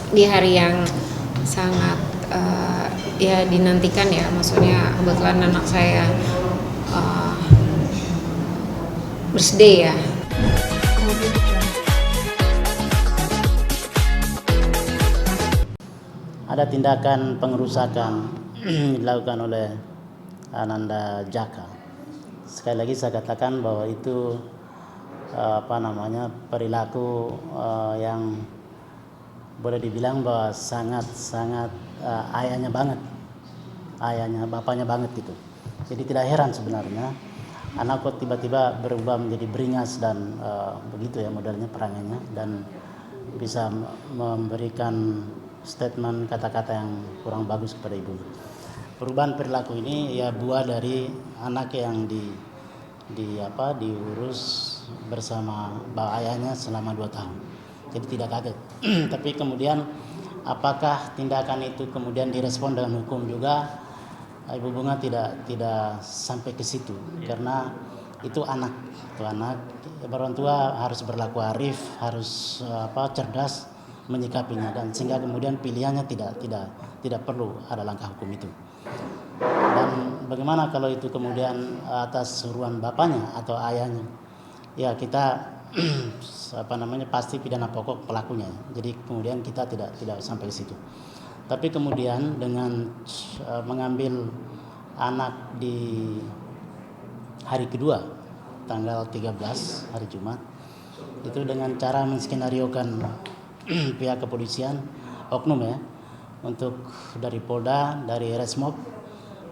di hari yang sangat ya dinantikan ya, maksudnya kebetulan anak saya birthday ya. Ada tindakan pengerusakan dilakukan oleh Ananda Jaka. Sekali lagi saya katakan bahwa itu perilaku yang boleh dibilang bahwa sangat ayahnya banget, bapaknya banget gitu. Jadi tidak heran sebenarnya anak kok tiba-tiba berubah menjadi beringas dan begitu ya modelnya perangannya, dan bisa memberikan statement kata-kata yang kurang bagus kepada ibu. Perubahan perilaku ini ya buah dari anak yang diurus bersama ayahnya selama 2 tahun. Jadi tidak kaget. Tapi kemudian apakah tindakan itu kemudian direspon dengan hukum juga? Ibu Bunga tidak sampai ke situ, karena itu anak orang tua harus berlaku arif, harus cerdas menyikapinya, dan sehingga kemudian pilihannya tidak perlu ada langkah hukum itu. Dan bagaimana kalau itu kemudian atas suruhan bapaknya atau ayahnya? Ya kita pasti pidana pokok pelakunya. Jadi kemudian kita tidak sampai ke situ. Tapi kemudian dengan mengambil anak di hari kedua, tanggal 13 hari Jumat, itu dengan cara menskenariokan pihak kepolisian, oknum ya, untuk dari Polda, dari Resmob.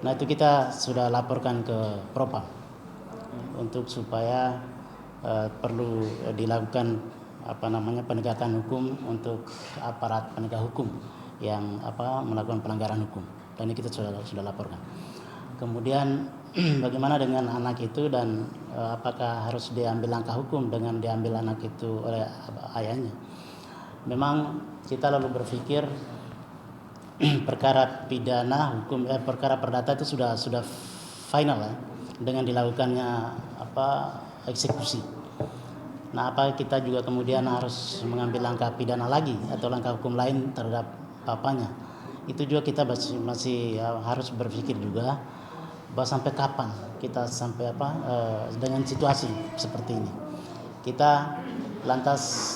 Nah itu kita sudah laporkan ke Propam untuk supaya perlu dilakukan penegakan hukum untuk aparat penegak hukum yang melakukan pelanggaran hukum, dan ini kita sudah laporkan. Kemudian bagaimana dengan anak itu, dan apakah harus diambil langkah hukum dengan diambil anak itu oleh ayahnya? Memang kita lalu berpikir perkara pidana hukum perkara perdata itu sudah final ya, dengan dilakukannya eksekusi. Nah, apa kita juga kemudian harus mengambil langkah pidana lagi atau langkah hukum lain terhadap bapaknya? Itu juga kita masih harus berpikir juga bahwa sampai kapan kita dengan situasi seperti ini. Kita lantas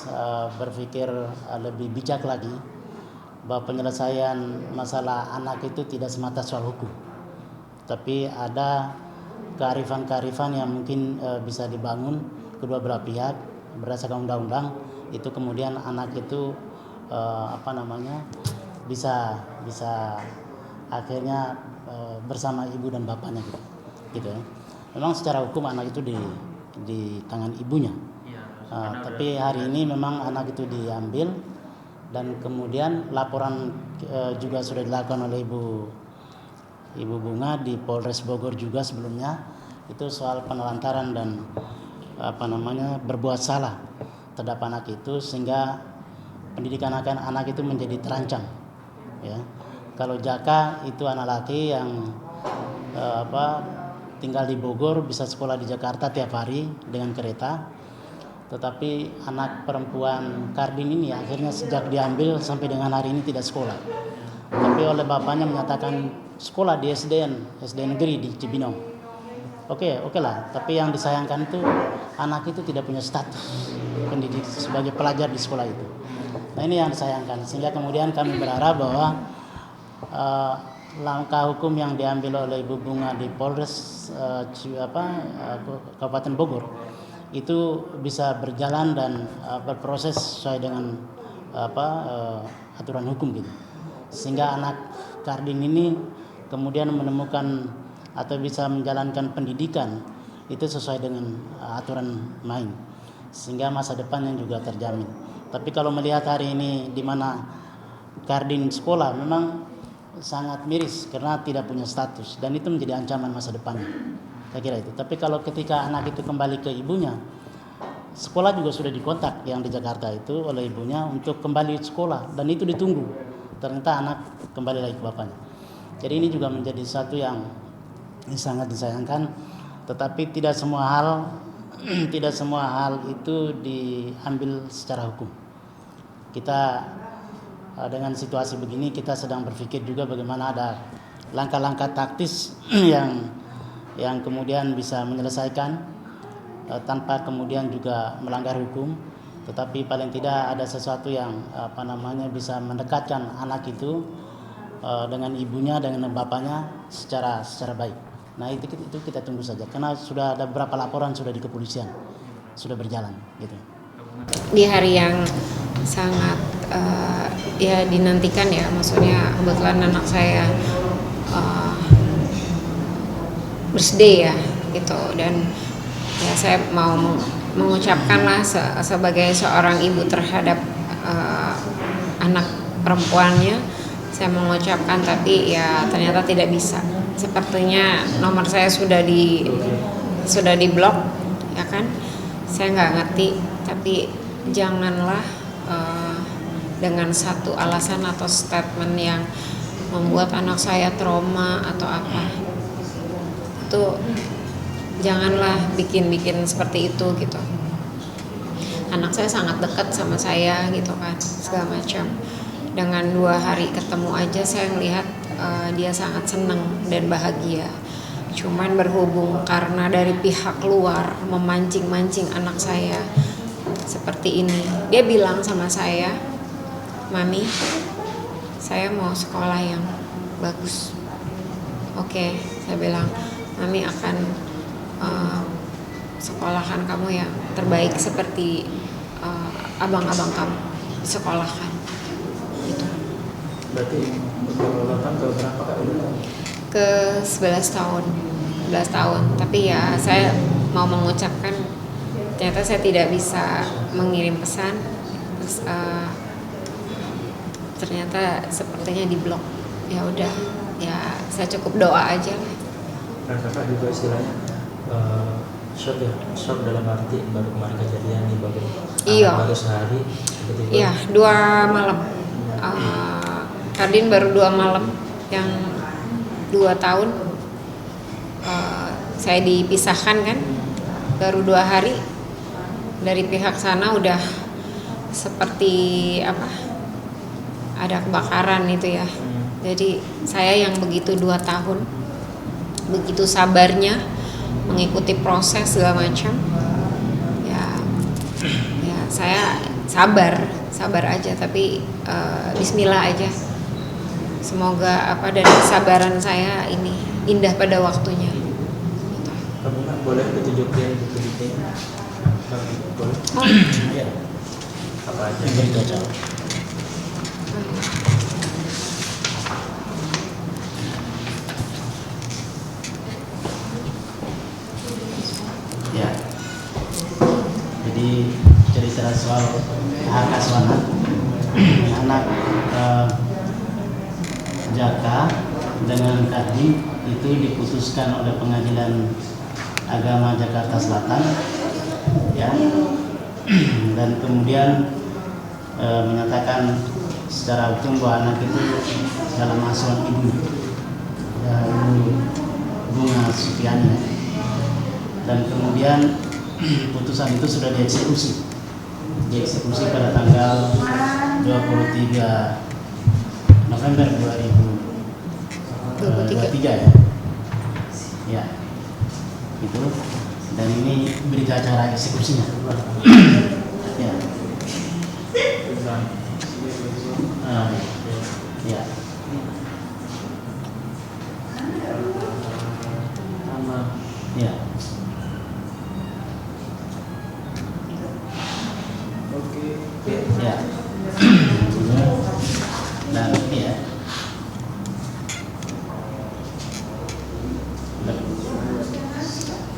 berpikir lebih bijak lagi bahwa penyelesaian masalah anak itu tidak semata soal hukum, tapi ada kearifan yang mungkin bisa dibangun kedua belah pihak berdasarkan undang-undang. Itu kemudian anak itu bisa akhirnya bersama ibu dan bapaknya gitu ya. Memang secara hukum anak itu di tangan ibunya, tapi hari ini memang anak itu diambil, dan kemudian laporan juga sudah dilakukan oleh Ibu Bunga di Polres Bogor juga sebelumnya, itu soal penelantaran dan berbuat salah terhadap anak itu, sehingga pendidikan anak itu menjadi terancam ya. Kalau Jaka itu anak laki yang tinggal di Bogor, bisa sekolah di Jakarta tiap hari dengan kereta. Tetapi anak perempuan Kardin ini akhirnya sejak diambil sampai dengan hari ini tidak sekolah. Tapi oleh bapaknya menyatakan sekolah di SD negeri di Cibinong. Oke lah. Tapi yang disayangkan itu anak itu tidak punya status pendidik sebagai pelajar di sekolah itu. Nah ini yang disayangkan, sehingga kemudian kami berharap bahwa langkah hukum yang diambil oleh Ibu Bunga di Polres Kabupaten Bogor itu bisa berjalan dan berproses sesuai dengan aturan hukum gitu, sehingga anak Kardin ini kemudian menemukan atau bisa menjalankan pendidikan itu sesuai dengan aturan main, sehingga masa depannya juga terjamin. Tapi kalau melihat hari ini di mana Kardin sekolah, memang sangat miris karena tidak punya status, dan itu menjadi ancaman masa depannya. Saya kira itu. Tapi kalau ketika anak itu kembali ke ibunya, sekolah juga sudah dikontak yang di Jakarta itu oleh ibunya untuk kembali sekolah, dan itu ditunggu. Ternyata anak kembali lagi ke bapaknya. Jadi ini juga menjadi satu yang sangat disayangkan. Tetapi tidak semua hal itu diambil secara hukum. Kita dengan situasi begini kita sedang berpikir juga bagaimana ada langkah-langkah taktis yang kemudian bisa menyelesaikan tanpa kemudian juga melanggar hukum, tetapi paling tidak ada sesuatu yang bisa mendekatkan anak itu dengan ibunya, dengan bapaknya secara baik. Nah itu kita tunggu saja, karena sudah ada beberapa laporan sudah di kepolisian sudah berjalan gitu. Di hari yang sangat ya dinantikan ya, maksudnya kebetulan anak saya birthday ya gitu, dan ya saya mau mengucapkanlah sebagai seorang ibu terhadap anak perempuannya, saya mengucapkan, tapi ya ternyata tidak bisa. Sepertinya nomor saya sudah di blok ya kan, saya nggak ngerti, tapi janganlah dengan satu alasan atau statement yang membuat anak saya trauma atau apa, itu janganlah bikin seperti itu gitu. Anak saya sangat dekat sama saya gitu kan, segala macam. Dengan 2 hari ketemu aja saya melihat dia sangat senang dan bahagia. Cuman berhubung karena dari pihak luar memancing-mancing anak saya seperti ini, dia bilang sama saya, "Mami, saya mau sekolah yang bagus." Oke, saya bilang, "Mami akan sekolahkan kamu yang terbaik seperti abang-abang kamu sekolahkan." Gitu. Berarti berapa ke berapa Kak? Ke 11 tahun. 11 tahun. Tapi ya saya mau mengucapkan ternyata saya tidak bisa mengirim pesan. Terus ternyata sepertinya di blok. Ya udah, ya saya cukup doa aja. Dan Kakak juga istilahnya shock dalam arti baru kemarin kejadian di bagian Iya. baru sehari tiba-tiba. Iya, 2 malam. Kardin baru 2 malam, yang 2 tahun saya dipisahkan kan, baru 2 hari dari pihak sana udah seperti ada kebakaran itu ya. Jadi saya yang begitu 2 tahun begitu sabarnya mengikuti proses segala macam, ya saya sabar aja, tapi bismillah aja, semoga dari kesabaran saya ini indah pada waktunya. Kamu nggak boleh ditunjukin boleh? Oh. Iya. Apa aja? Ya, jadi cerita soal hak asuh anak Jaka dengan Kardi itu diputuskan oleh Pengadilan Agama Jakarta Selatan, ya, dan kemudian menyatakan secara hukum bahwa anak itu dalam asuhan ibu, Ibu Bunga Supiani, dan kemudian putusan itu sudah dieksekusi pada tanggal 23 November 2023 ya itu, dan ini berita acara eksekusinya ya. Ya. Ya. Oke. Ya. Dan ini ya.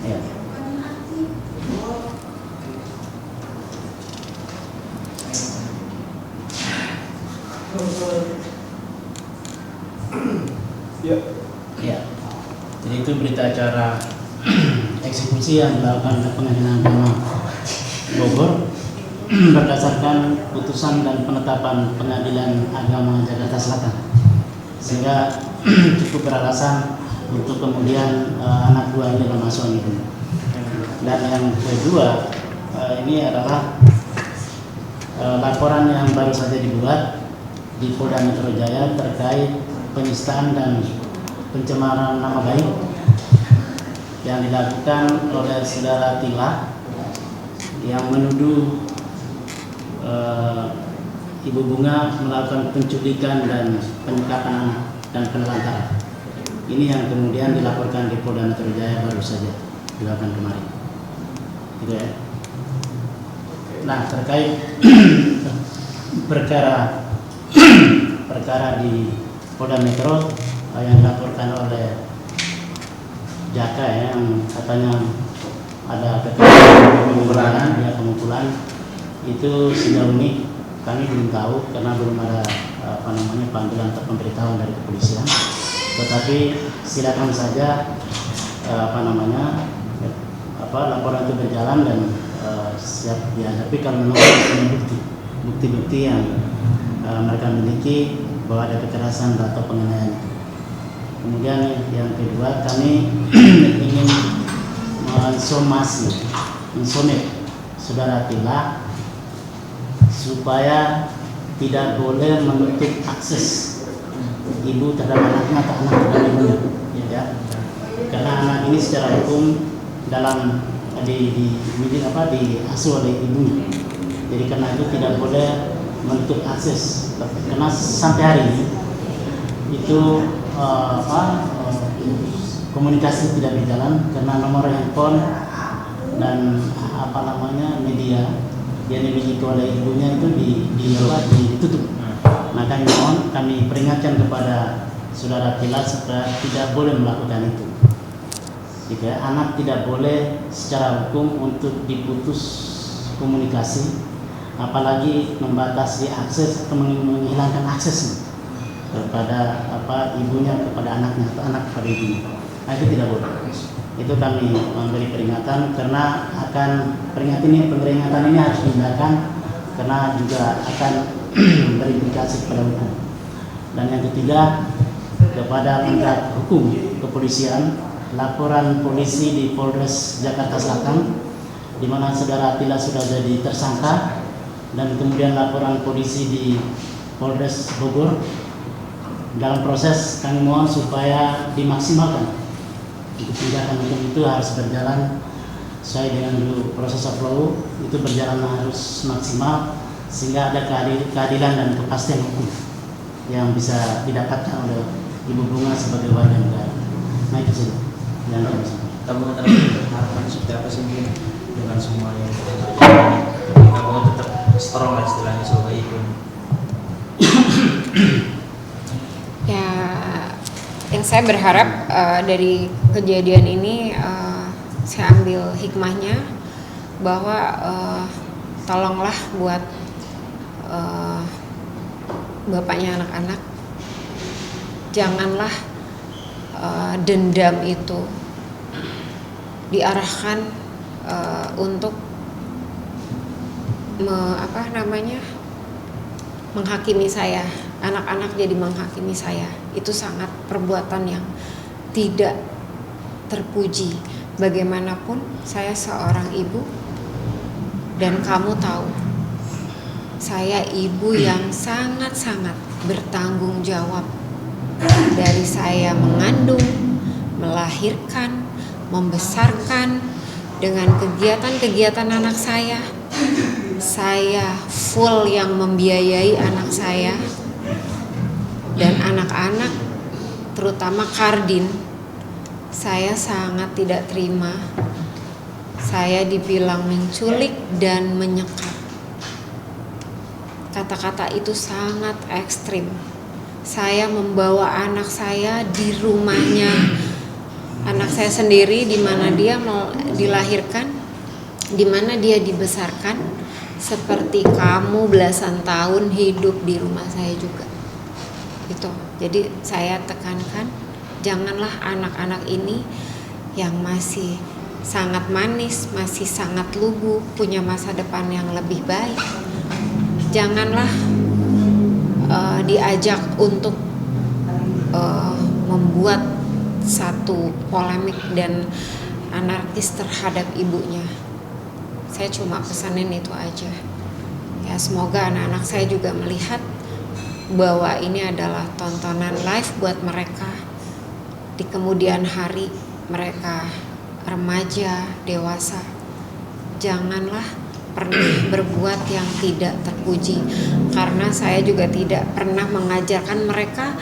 Ya. Ya. Ya. Jadi itu berita acara eksekusi yang dilakukan oleh Pengadilan Agama Bogor berdasarkan putusan dan penetapan Pengadilan Agama Jakarta Selatan, sehingga cukup beralasan untuk kemudian anak 2 ini dalam asuhan ibu. Dan yang kedua, ini adalah laporan yang baru saja dibuat di Polda Metro Jaya terkait penistaan dan pencemaran nama baik yang dilakukan oleh saudara Tila yang menuduh Ibu Bunga melakukan penculikan dan penyekapan anak dan penelantaran. Ini yang kemudian dilaporkan di Polda Metro Jaya baru saja dilakukan kemarin. Gitu ya. Nah, terkait perkara di Polda Metro yang dilaporkan oleh Jaka ya, yang katanya ada pemukulan itu sejauh ini kami belum tahu karena belum ada panggilan atau pemberitahuan dari kepolisian. Tetapi silakan saja laporan itu berjalan dan siap dihadapi kalau memang ada bukti-bukti yang mereka miliki bahwa ada kekerasan atau penganiayaan. Kemudian yang kedua, kami ingin mensomasi saudara Tila supaya tidak boleh menutup akses ibu terhadap anaknya atau anak terhadap ibunya, ya. Karena anak ini secara hukum dalam diasuh oleh ibunya. Jadi karena itu tidak boleh menutup akses. Karena sampai hari ini itu komunikasi tidak berjalan karena nomor handphone dan media yang dimiliki oleh ibunya itu ditutup. Nah, kami peringatkan kepada saudara Tila supaya tidak boleh melakukan itu. Jika anak tidak boleh secara hukum untuk diputus komunikasi, apalagi membatasi akses atau menghilangkan akses kepada ibunya kepada anaknya atau anak kepada ibunya. Nah, itu tidak boleh. Itu kami memberi peringatan karena peringatan ini harus dihindarkan karena juga akan berimplikasi kepada hukum. Dan yang ketiga, kepada penegak hukum kepolisian, laporan polisi di Polres Jakarta Selatan di mana saudara Tila sudah jadi tersangka, dan kemudian laporan polisi di Polres Bogor. Dalam proses kami mohon supaya dimaksimalkan untuk tindakan hukum itu harus berjalan sesuai dengan dulu proses of law, itu berjalan harus maksimal sehingga ada keadilan dan kepastian hukum yang bisa didapatkan oleh Ibu Bunga sebagai warga negara. Nah, itu saja yang kami sampaikan. Tabungan harapan seperti apa sih dengan semua yang terjadi? Tabungan tetap strong lah istilahnya sebagai ibu. Ya, yang saya berharap dari kejadian ini saya ambil hikmahnya bahwa tolonglah buat bapaknya anak-anak, janganlah dendam itu diarahkan untuk menghakimi saya. Anak-anak jadi menghakimi saya, itu sangat perbuatan yang tidak terpuji. Bagaimanapun saya seorang ibu, dan kamu tahu saya ibu yang sangat-sangat bertanggung jawab. Dari saya mengandung, melahirkan, membesarkan, dengan kegiatan-kegiatan anak saya full yang membiayai anak saya dan anak-anak, terutama Kardin. Saya sangat tidak terima saya dibilang menculik dan menyekap. Kata-kata itu sangat ekstrim. Saya membawa anak saya di rumahnya anak saya sendiri, di mana dia dilahirkan, di mana dia dibesarkan, seperti kamu belasan tahun hidup di rumah saya juga. Itu. Jadi saya tekankan, janganlah anak-anak ini yang masih sangat manis, masih sangat lugu, punya masa depan yang lebih baik, janganlah diajak untuk membuat satu polemik dan anarkis terhadap ibunya. Saya cuma pesanin itu aja. Ya, semoga anak-anak saya juga melihat bahwa ini adalah tontonan live buat mereka di kemudian hari, mereka remaja, dewasa. Janganlah pernah berbuat yang tidak terpuji, karena saya juga tidak pernah mengajarkan mereka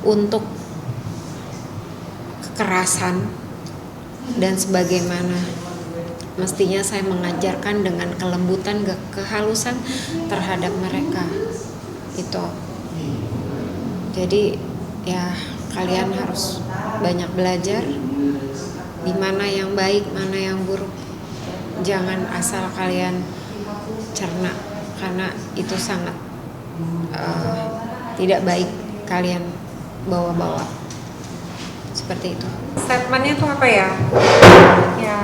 untuk kekerasan dan sebagaimana. Mestinya saya mengajarkan dengan kelembutan, kehalusan terhadap mereka. Itu. Jadi ya kalian harus banyak belajar di mana yang baik, mana yang buruk. Jangan asal kalian cerna, karena itu sangat tidak baik kalian bawa-bawa seperti itu. Statementnya tuh apa ya? Ya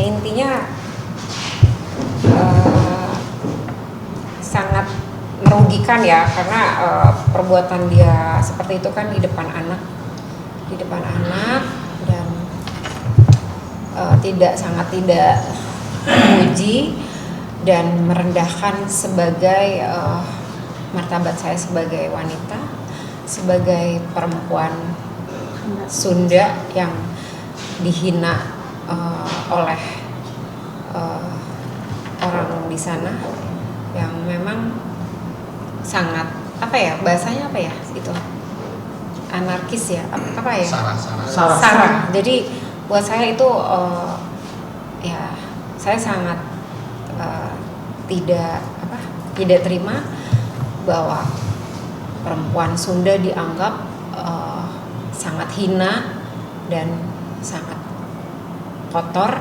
intinya sangat merugikan ya, karena perbuatan dia seperti itu kan di depan anak dan sangat tidak memuji dan merendahkan sebagai martabat saya sebagai wanita, sebagai perempuan Sunda yang dihina oleh orang di sana yang memang sangat bahasanya itu anarkis ya, apa ya, sarah. Jadi buat saya itu ya saya sangat tidak terima bahwa perempuan Sunda dianggap sangat hina dan sangat kotor,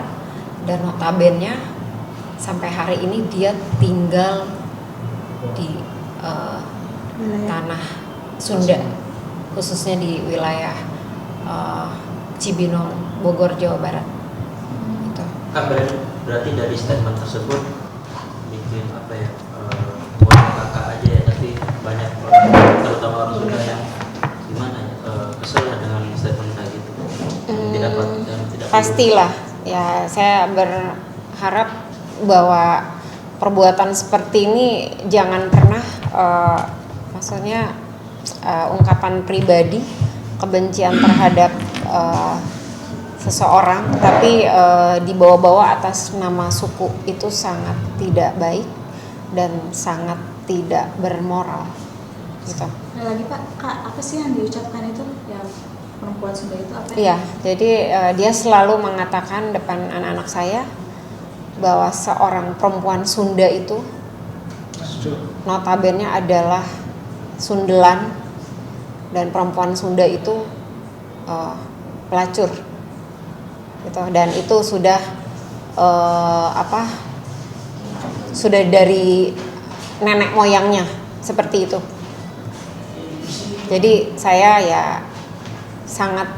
dan notabene sampai hari ini dia tinggal di tanah Sunda, khususnya di wilayah Cibinong, Bogor, Jawa Barat. Itu. Berarti dari statement tersebut bikin buat kakak aja ya, tapi banyak orang, terutama orang Sunda yang gimana ya, kesel dengan statement kayak gitu. Tidak pastilah ya, saya berharap bahwa perbuatan seperti ini jangan pernah maksudnya ungkapan pribadi kebencian terhadap seseorang, tapi dibawa-bawa atas nama suku, itu sangat tidak baik dan sangat tidak bermoral gitu. Lagi Pak, Kak, apa sih yang diucapkan itu yang perempuan Sunda itu apa? Iya, jadi dia selalu mengatakan depan anak-anak saya bahwa seorang perempuan Sunda itu notabene adalah sundelan, dan perempuan Sunda itu pelacur gitu, dan itu sudah sudah dari nenek moyangnya seperti itu. Jadi saya ya sangat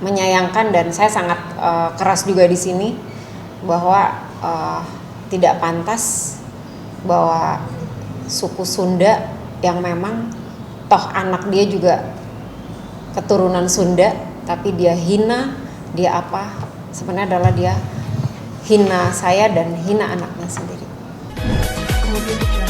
menyayangkan, dan saya sangat keras juga di sini bahwa tidak pantas bahwa suku Sunda yang memang toh anak dia juga keturunan Sunda, tapi dia hina, dia sebenarnya adalah dia hina saya dan hina anaknya sendiri. Kemudian